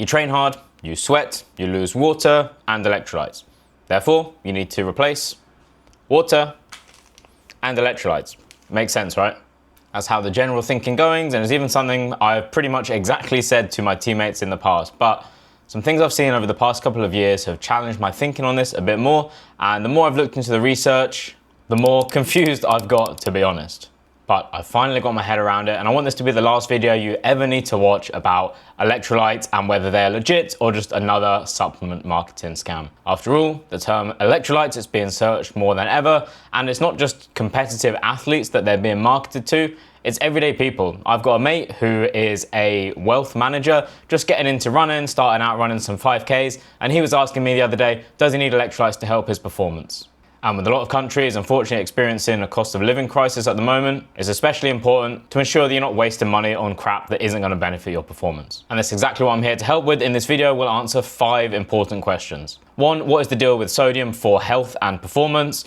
You train hard, you sweat, you lose water and electrolytes. Therefore, you need to replace water and electrolytes. Makes sense, right? That's how the general thinking goes, and it's even something I've pretty much exactly said to my teammates in the past. But some things I've seen over the past couple of years have challenged my thinking on this a bit more, and the more I've looked into the research, the more confused I've got, to be honest. But I finally got my head around it, and I want this to be the last video you ever need to watch about electrolytes and whether they're legit or just another supplement marketing scam. After all, the term electrolytes is being searched more than ever, and it's not just competitive athletes that they're being marketed to, it's everyday people. I've got a mate who is a wealth manager, just getting into running, starting out running some 5Ks, and he was asking me the other day, does he need electrolytes to help his performance? And with a lot of countries unfortunately experiencing a cost of living crisis at the moment, it's especially important to ensure that you're not wasting money on crap that isn't going to benefit your performance. And that's exactly what I'm here to help with. In this video, we'll answer 5 important questions. 1, what is the deal with sodium for health and performance?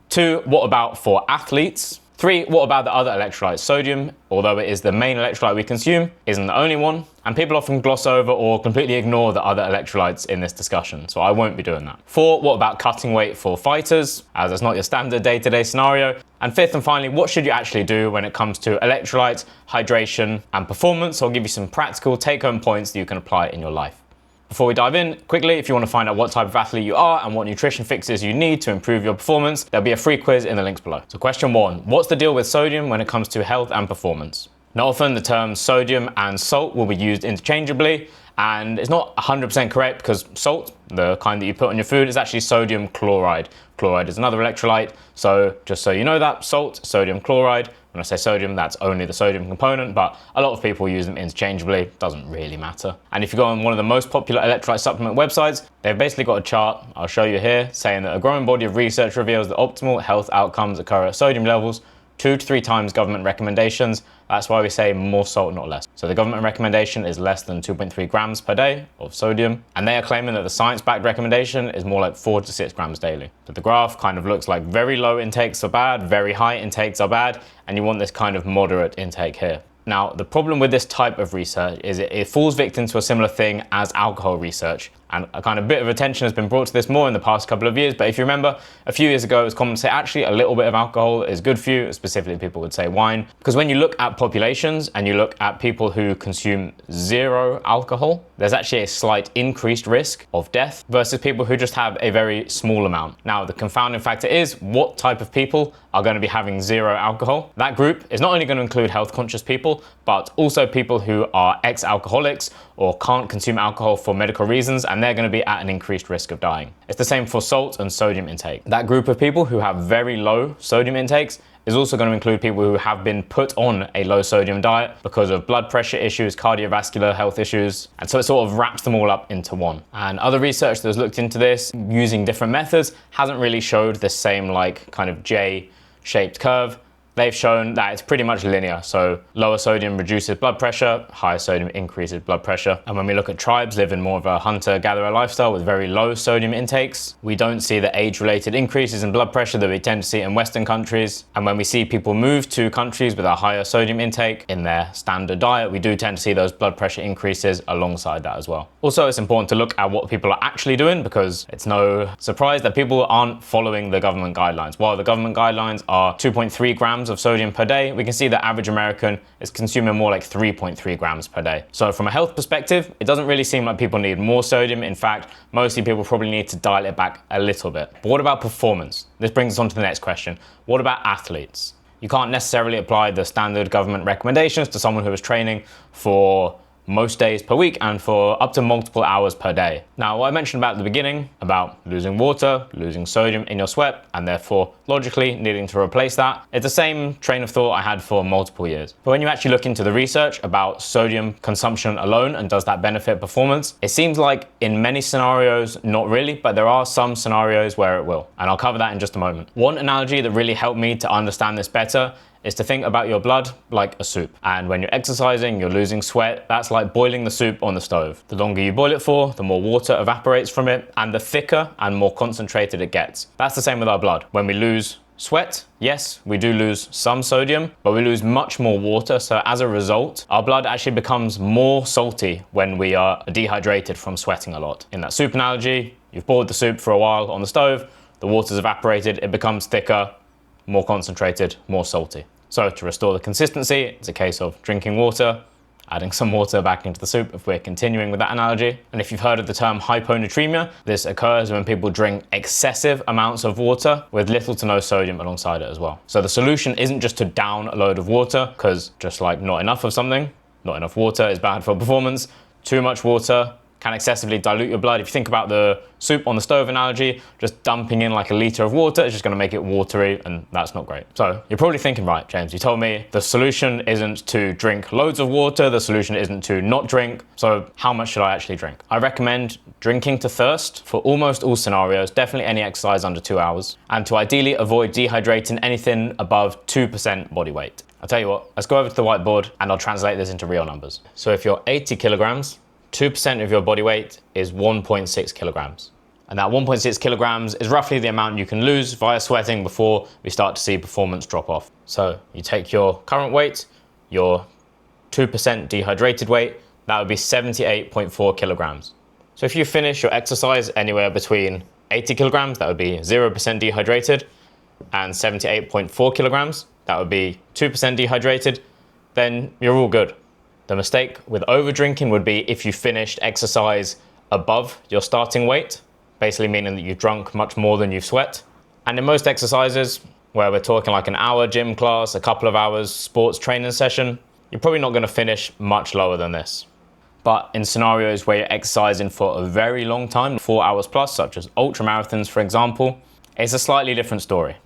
2, what about for athletes? 3, what about the other electrolytes? Sodium, although it is the main electrolyte we consume, isn't the only one, and people often gloss over or completely ignore the other electrolytes in this discussion, so I won't be doing that. 4, what about cutting weight for fighters, as it's not your standard day-to-day scenario? And 5th and finally, what should you actually do when it comes to electrolytes, hydration, and performance? I'll give you some practical take-home points that you can apply in your life. Before we dive in, quickly, if you want to find out what type of athlete you are and what nutrition fixes you need to improve your performance, there'll be a free quiz in the links below. So question 1, what's the deal with sodium when it comes to health and performance? Not often the terms sodium and salt will be used interchangeably, and it's not 100% correct because salt, the kind that you put on your food, is actually sodium chloride. Chloride is another electrolyte, so just so you know that, salt, sodium chloride. When I say sodium, that's only the sodium component, but a lot of people use them interchangeably. Doesn't really matter. And if you go on one of the most popular electrolyte supplement websites, they've basically got a chart, I'll show you here, saying that a growing body of research reveals that optimal health outcomes occur at sodium levels 2 to 3 times government recommendations. That's why we say more salt, not less. So the government recommendation is less than 2.3 grams per day of sodium, and they are claiming that the science-backed recommendation is more like 4 to 6 grams daily. So the graph kind of looks like very low intakes are bad, very high intakes are bad, and you want this kind of moderate intake here. Now, the problem with this type of research is it falls victim to a similar thing as alcohol research. And a kind of bit of attention has been brought to this more in the past couple of years. But if you remember, a few years ago, it was common to say actually a little bit of alcohol is good for you. Specifically, people would say wine. Because when you look at populations and you look at people who consume 0 alcohol, there's actually a slight increased risk of death versus people who just have a very small amount. Now, the confounding factor is what type of people are going to be having 0 alcohol. That group is not only going to include health conscious people, but also people who are ex-alcoholics or can't consume alcohol for medical reasons, and they're going to be at an increased risk of dying. It's the same for salt and sodium intake. That group of people who have very low sodium intakes is also going to include people who have been put on a low sodium diet because of blood pressure issues, cardiovascular health issues, and so it sort of wraps them all up into one. And other research that has looked into this using different methods hasn't really showed the same like kind of J-shaped curve. They've shown that it's pretty much linear. So lower sodium reduces blood pressure, higher sodium increases blood pressure. And when we look at tribes living more of a hunter-gatherer lifestyle with very low sodium intakes, we don't see the age-related increases in blood pressure that we tend to see in Western countries. And when we see people move to countries with a higher sodium intake in their standard diet, we do tend to see those blood pressure increases alongside that as well. Also, it's important to look at what people are actually doing because it's no surprise that people aren't following the government guidelines. While the government guidelines are 2.3 grams of sodium per day, we can see the average American is consuming more like 3.3 grams per day. So from a health perspective, it doesn't really seem like people need more sodium. In fact, mostly people probably need to dial it back a little bit. But what about performance? This brings us on to the next question. What about athletes? You can't necessarily apply the standard government recommendations to someone who is training for most days per week and for up to multiple hours per day. Now, what I mentioned about at the beginning, about losing water, losing sodium in your sweat, and therefore logically needing to replace that, it's the same train of thought I had for multiple years. But when you actually look into the research about sodium consumption alone and does that benefit performance, it seems like in many scenarios, not really, but there are some scenarios where it will. And I'll cover that in just a moment. One analogy that really helped me to understand this better is to think about your blood like a soup. And when you're exercising, you're losing sweat, that's like boiling the soup on the stove. The longer you boil it for, the more water evaporates from it, and the thicker and more concentrated it gets. That's the same with our blood. When we lose Sweat, yes, we do lose some sodium, but we lose much more water. So as a result, our blood actually becomes more salty when we are dehydrated from sweating a lot. In that soup analogy, you've boiled the soup for a while on the stove, the water's evaporated, it becomes thicker, more concentrated, more salty. So to restore the consistency, it's a case of drinking water, adding some water back into the soup if we're continuing with that analogy. And if you've heard of the term hyponatremia, this occurs when people drink excessive amounts of water with little to no sodium alongside it as well. So the solution isn't just to down a load of water, because just like not enough of something, not enough water is bad for performance. Too much water can excessively dilute your blood. If you think about the soup on the stove analogy, just dumping in like a liter of water is just going to make it watery, and that's not great. So you're probably thinking, right, James, you told me the solution isn't to drink loads of water, the solution isn't to not drink, so how much should I actually drink? I recommend drinking to thirst for almost all scenarios, definitely any exercise under 2 hours, and to ideally avoid dehydrating anything above 2% body weight. I'll tell you what, let's go over to the whiteboard and I'll translate this into real numbers. So if you're 80 kilograms, 2% of your body weight is 1.6 kilograms. And that 1.6 kilograms is roughly the amount you can lose via sweating before we start to see performance drop off. So you take your current weight, your 2% dehydrated weight, that would be 78.4 kilograms. So if you finish your exercise anywhere between 80 kilograms, that would be 0% dehydrated, and 78.4 kilograms, that would be 2% dehydrated, then you're all good. The mistake with over drinking would be if you finished exercise above your starting weight, basically meaning that you've drunk much more than you've sweat. And in most exercises, where we're talking like an hour gym class, a couple of hours sports training session, you're probably not going to finish much lower than this. But in scenarios where you're exercising for a very long time, 4 hours plus, such as ultra marathons, for example, it's a slightly different story.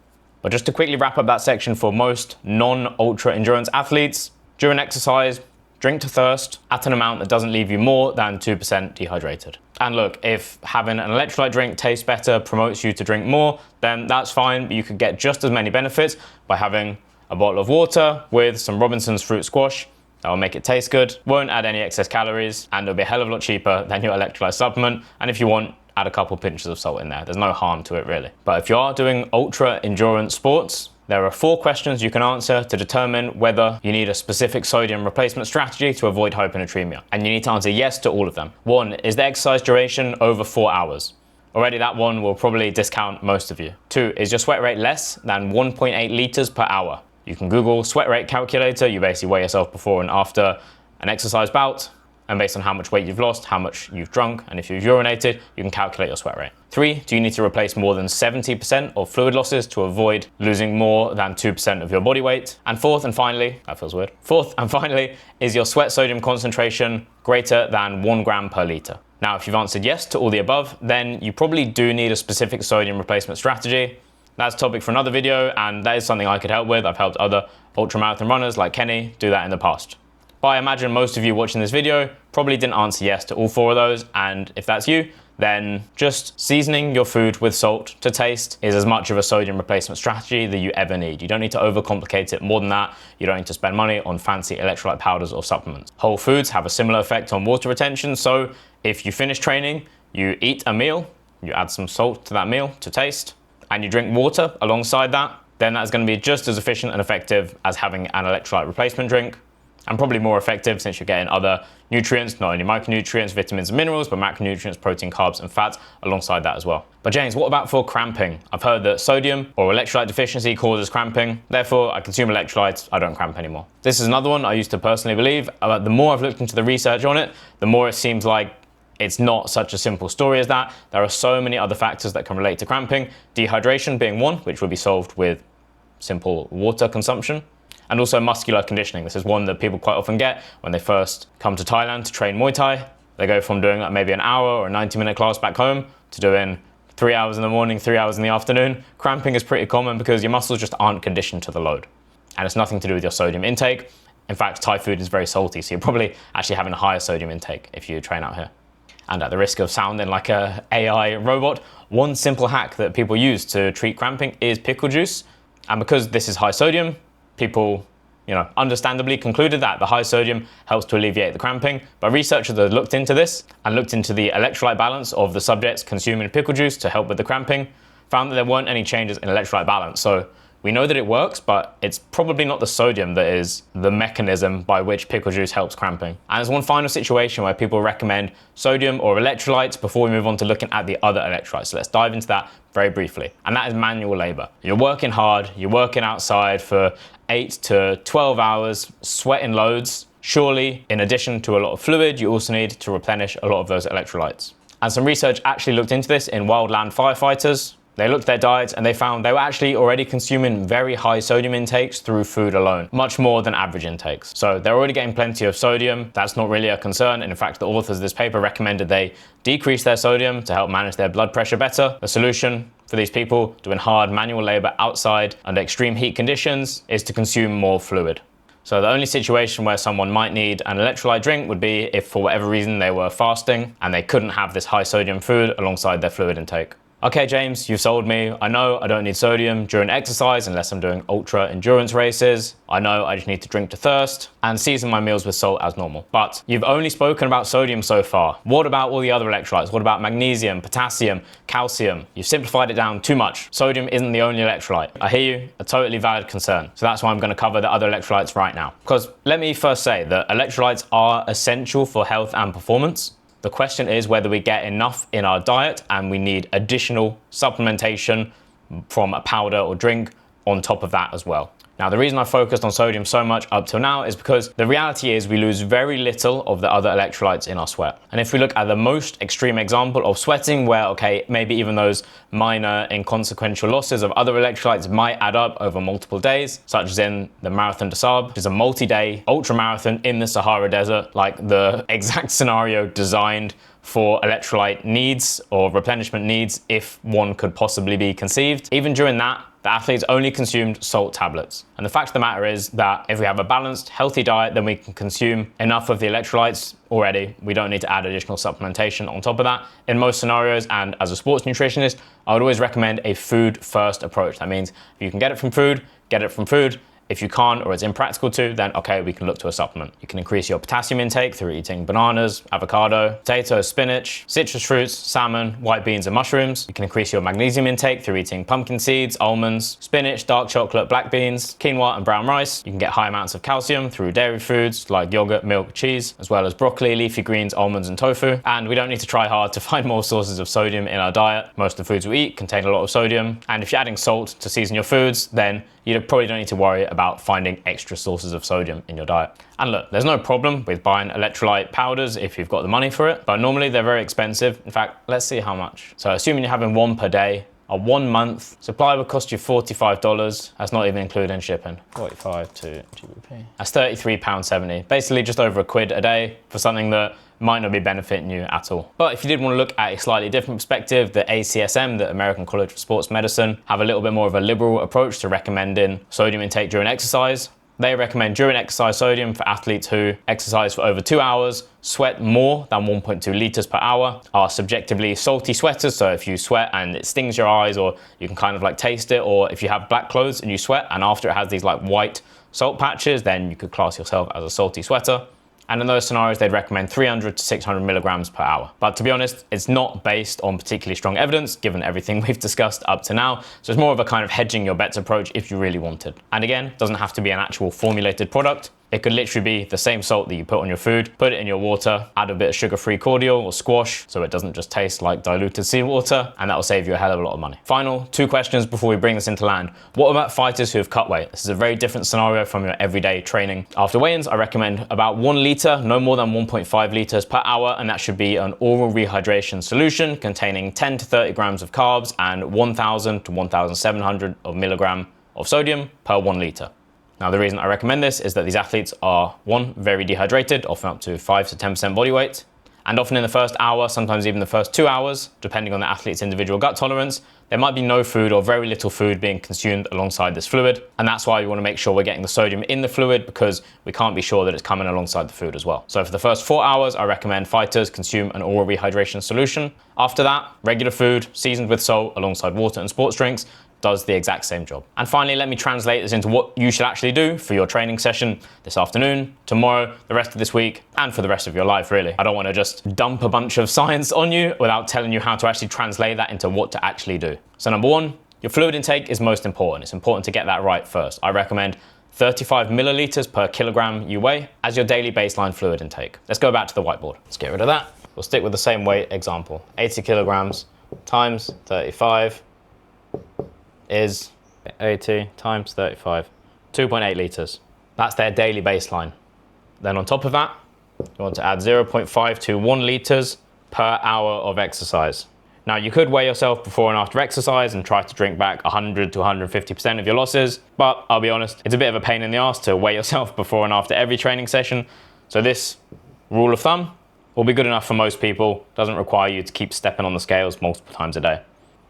But just to quickly wrap up that section for most non-ultra endurance athletes, during exercise, drink to thirst at an amount that doesn't leave you more than 2% dehydrated. And look, if having an electrolyte drink tastes better, promotes you to drink more, then that's fine, but you could get just as many benefits by having a bottle of water with some Robinson's fruit squash. That'll make it taste good, won't add any excess calories, and it'll be a hell of a lot cheaper than your electrolyte supplement. And if you want, add a couple pinches of salt in there. There's no harm to it really. But if you are doing ultra endurance sports, there are 4 questions you can answer to determine whether you need a specific sodium replacement strategy to avoid hyponatremia. And you need to answer yes to all of them. 1, is the exercise duration over 4 hours? Already that one will probably discount most of you. 2, is your sweat rate less than 1.8 liters per hour? You can Google sweat rate calculator. You basically weigh yourself before and after an exercise bout, and based on how much weight you've lost, how much you've drunk, and if you've urinated, you can calculate your sweat rate. 3, do you need to replace more than 70% of fluid losses to avoid losing more than 2% of your body weight? And 4th and finally, that feels weird. 4th and finally, is your sweat sodium concentration greater than 1 gram per liter? Now, if you've answered yes to all the above, then you probably do need a specific sodium replacement strategy. That's a topic for another video, and that is something I could help with. I've helped other ultramarathon runners like Kenny do that in the past. But I imagine most of you watching this video probably didn't answer yes to all 4 of those, and if that's you, then just seasoning your food with salt to taste is as much of a sodium replacement strategy that you ever need. You don't need to overcomplicate it more than that. You don't need to spend money on fancy electrolyte powders or supplements. Whole foods have a similar effect on water retention, so if you finish training, you eat a meal, you add some salt to that meal to taste, and you drink water alongside that, then that's going to be just as efficient and effective as having an electrolyte replacement drink. And probably more effective since you're getting other nutrients, not only micronutrients, vitamins and minerals, but macronutrients, protein, carbs and fats alongside that as well. But James, what about for cramping? I've heard that sodium or electrolyte deficiency causes cramping. Therefore, I consume electrolytes, I don't cramp anymore. This is another one I used to personally believe. The more I've looked into the research on it, the more it seems like it's not such a simple story as that. There are so many other factors that can relate to cramping. Dehydration being one, which will be solved with simple water consumption. And also muscular conditioning. This is one that people quite often get when they first come to Thailand to train Muay Thai. They go from doing like maybe an hour or a 90-minute class back home to doing 3 hours in the morning, 3 hours in the afternoon. Cramping is pretty common because your muscles just aren't conditioned to the load. And it's nothing to do with your sodium intake. In fact, Thai food is very salty, so you're probably actually having a higher sodium intake if you train out here. And at the risk of sounding like a AI robot, one simple hack that people use to treat cramping is pickle juice. And because this is high sodium, people, understandably concluded that the high sodium helps to alleviate the cramping. But researchers have looked into this and looked into the electrolyte balance of the subjects consuming pickle juice to help with the cramping, found that there weren't any changes in electrolyte balance. So we know that it works, but it's probably not the sodium that is the mechanism by which pickle juice helps cramping. And there's one final situation where people recommend sodium or electrolytes before we move on to looking at the other electrolytes. So let's dive into that very briefly. And that is manual labor. You're working hard, you're working outside for 8 to 12 hours, sweating loads. Surely, in addition to a lot of fluid, you also need to replenish a lot of those electrolytes. And some research actually looked into this in wildland firefighters. They looked at their diets and they found they were actually already consuming very high sodium intakes through food alone, much more than average intakes. So they're already getting plenty of sodium. That's not really a concern. And in fact, the authors of this paper recommended they decrease their sodium to help manage their blood pressure better. The solution for these people doing hard manual labor outside under extreme heat conditions is to consume more fluid. So the only situation where someone might need an electrolyte drink would be if for whatever reason they were fasting and they couldn't have this high sodium food alongside their fluid intake. Okay, James, you've sold me. I know I don't need sodium during exercise unless I'm doing ultra endurance races. I know I just need to drink to thirst and season my meals with salt as normal. But you've only spoken about sodium so far. What about all the other electrolytes? What about magnesium, potassium, calcium? You've simplified it down too much. Sodium isn't the only electrolyte. I hear you, a totally valid concern. So that's why I'm going to cover the other electrolytes right now. Because let me first say that electrolytes are essential for health and performance. The question is whether we get enough in our diet and we need additional supplementation from a powder or drink on top of that as well. Now, the reason I focused on sodium so much up till now is because the reality is we lose very little of the other electrolytes in our sweat. And if we look at the most extreme example of sweating, where, okay, maybe even those minor inconsequential losses of other electrolytes might add up over multiple days, such as in the Marathon des Sables, which is a multi-day ultra marathon in the Sahara Desert, like the exact scenario designed for electrolyte needs or replenishment needs if one could possibly be conceived. Even during that, the athletes only consumed salt tablets. And the fact of the matter is that if we have a balanced, healthy diet, then we can consume enough of the electrolytes already. We don't need to add additional supplementation on top of that in most scenarios. And as a sports nutritionist, I would always recommend a food-first approach. That means if you can get it from food, get it from food. If you can't or it's impractical to, then okay, we can look to a supplement. You can increase your potassium intake through eating bananas, avocado, potatoes, spinach, citrus fruits, salmon, white beans, and mushrooms. You can increase your magnesium intake through eating pumpkin seeds, almonds, spinach, dark chocolate, black beans, quinoa, and brown rice. You can get high amounts of calcium through dairy foods like yogurt, milk, cheese, as well as broccoli, leafy greens, almonds, and tofu. And we don't need to try hard to find more sources of sodium in our diet. Most of the foods we eat contain a lot of sodium. And if you're adding salt to season your foods, then you probably don't need to worry about finding extra sources of sodium in your diet. And look, there's no problem with buying electrolyte powders if you've got the money for it, but normally they're very expensive. In fact, let's see how much. So assuming you're having one per day, a 1 month supply would cost you $45. That's not even including shipping. 45 to GBP. That's £33.70. Basically just over £1 a day for something that might not be benefiting you at all. But if you did want to look at a slightly different perspective, the ACSM, the American College of Sports Medicine, have a little bit more of a liberal approach to recommending sodium intake during exercise. They recommend during exercise sodium for athletes who exercise for over 2 hours, sweat more than 1.2 liters per hour, are subjectively salty sweaters. So if you sweat and it stings your eyes, or you can kind of like taste it, or if you have black clothes and you sweat and after it has these like white salt patches, then you could class yourself as a salty sweater. And in those scenarios, they'd recommend 300 to 600 milligrams per hour. But to be honest, it's not based on particularly strong evidence, given everything we've discussed up to now. So it's more of a kind of hedging your bets approach if you really wanted. And again, it doesn't have to be an actual formulated product. It could literally be the same salt that you put on your food, put it in your water, add a bit of sugar-free cordial or squash so it doesn't just taste like diluted seawater, and that'll save you a hell of a lot of money. Final 2 questions before we bring this into land. What about fighters who have cut weight? This is a very different scenario from your everyday training. After weigh-ins, I recommend about 1 liter, no more than 1.5 liters per hour, and that should be an oral rehydration solution containing 10 to 30 grams of carbs and 1,000 to 1,700 milligram of sodium per 1 liter. Now, the reason I recommend this is that these athletes are, 1, very dehydrated, often up to 5 to 10% body weight. And often in the first hour, sometimes even the first 2 hours, depending on the athlete's individual gut tolerance, there might be no food or very little food being consumed alongside this fluid. And that's why we want to make sure we're getting the sodium in the fluid, because we can't be sure that it's coming alongside the food as well. So for the first 4 hours, I recommend fighters consume an oral rehydration solution. After that, regular food, seasoned with salt alongside water and sports drinks, does the exact same job. And finally, let me translate this into what you should actually do for your training session this afternoon, tomorrow, the rest of this week, and for the rest of your life, really. I don't want to just dump a bunch of science on you without telling you how to actually translate that into what to actually do. So number one, your fluid intake is most important. It's important to get that right first. I recommend 35 milliliters per kilogram you weigh as your daily baseline fluid intake. Let's go back to the whiteboard. Let's get rid of that. We'll stick with the same weight example. 80 kilograms times 35 is 80 times 35, 2.8 liters. That's their daily baseline. Then on top of that, you want to add 0.5 to 1 liters per hour of exercise. Now, you could weigh yourself before and after exercise and try to drink back 100 to 150% of your losses, but I'll be honest, it's a bit of a pain in the ass to weigh yourself before and after every training session. So this rule of thumb will be good enough for most people. Doesn't require you to keep stepping on the scales multiple times a day.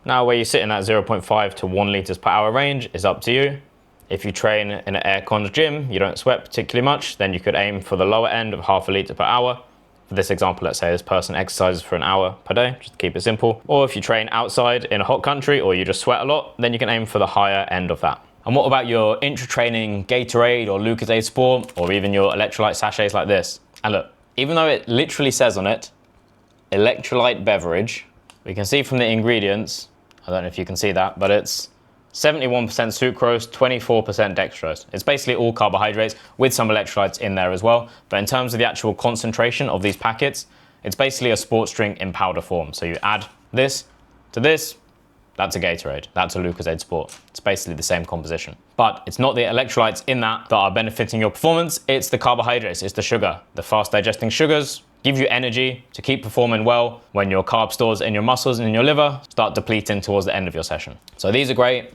Now, where you sit in that 0.5 to 1 liters per hour range is up to you. If you train in an air-conned gym, you don't sweat particularly much, then you could aim for the lower end of half a liter per hour. For this example, let's say this person exercises for an hour per day, just to keep it simple. Or if you train outside in a hot country or you just sweat a lot, then you can aim for the higher end of that. And what about your intra-training Gatorade or Lucozade Sport, or even your electrolyte sachets like this? And look, even though it literally says on it, electrolyte beverage, we can see from the ingredients, I don't know if you can see that, but it's 71% sucrose, 24% dextrose. It's basically all carbohydrates with some electrolytes in there as well. But in terms of the actual concentration of these packets, it's basically a sports drink in powder form. So you add this to this, that's a Gatorade, that's a Lucozade Sport. It's basically the same composition. But it's not the electrolytes in that are benefiting your performance, it's the carbohydrates, it's the sugar. The fast digesting sugars give you energy to keep performing well when your carb stores in your muscles and in your liver start depleting towards the end of your session. So these are great.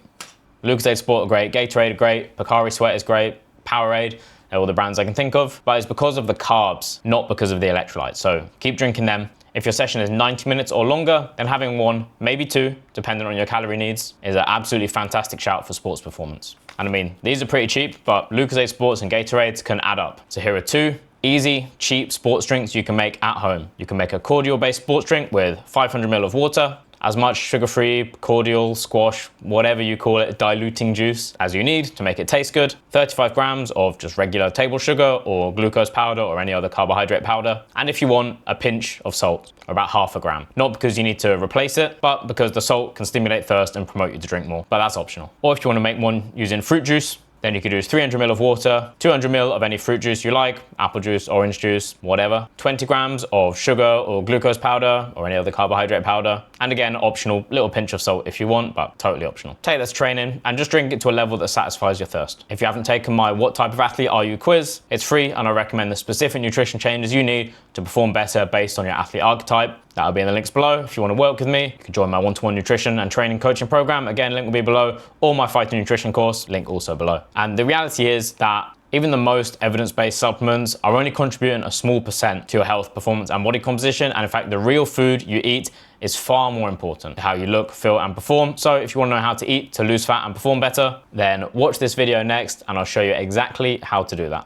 Lucozade Sport are great, Gatorade are great, Pocari Sweat is great, Powerade, they're all the brands I can think of, but it's because of the carbs, not because of the electrolytes. So keep drinking them. If your session is 90 minutes or longer, then having one, maybe two, depending on your calorie needs, is an absolutely fantastic shout for sports performance. And I mean, these are pretty cheap, but Lucozade Sports and Gatorades can add up. So here are two easy, cheap sports drinks you can make at home. You can make a cordial-based sports drink with 500 ml of water, as much sugar-free, cordial, squash, whatever you call it, diluting juice as you need to make it taste good. 35 grams of just regular table sugar or glucose powder or any other carbohydrate powder. And if you want, a pinch of salt, or about half a gram. Not because you need to replace it, but because the salt can stimulate thirst and promote you to drink more, but that's optional. Or if you want to make one using fruit juice, then you could use 300 ml of water, 200 ml of any fruit juice you like, apple juice, orange juice, whatever, 20 grams of sugar or glucose powder or any other carbohydrate powder, and again, optional, little pinch of salt if you want, but totally optional. Take this training and just drink it to a level that satisfies your thirst. If you haven't taken my What Type of Athlete Are You quiz, it's free and I recommend the specific nutrition changes you need to perform better based on your athlete archetype. That'll be in the links below. If you want to work with me, you can join my one-to-one nutrition and training coaching program. Again, link will be below, or my fighting nutrition course, link also below. And the reality is that even the most evidence-based supplements are only contributing a small percent to your health, performance, and body composition. And in fact, the real food you eat is far more important, how you look, feel, and perform. So if you want to know how to eat to lose fat and perform better, then watch this video next, and I'll show you exactly how to do that.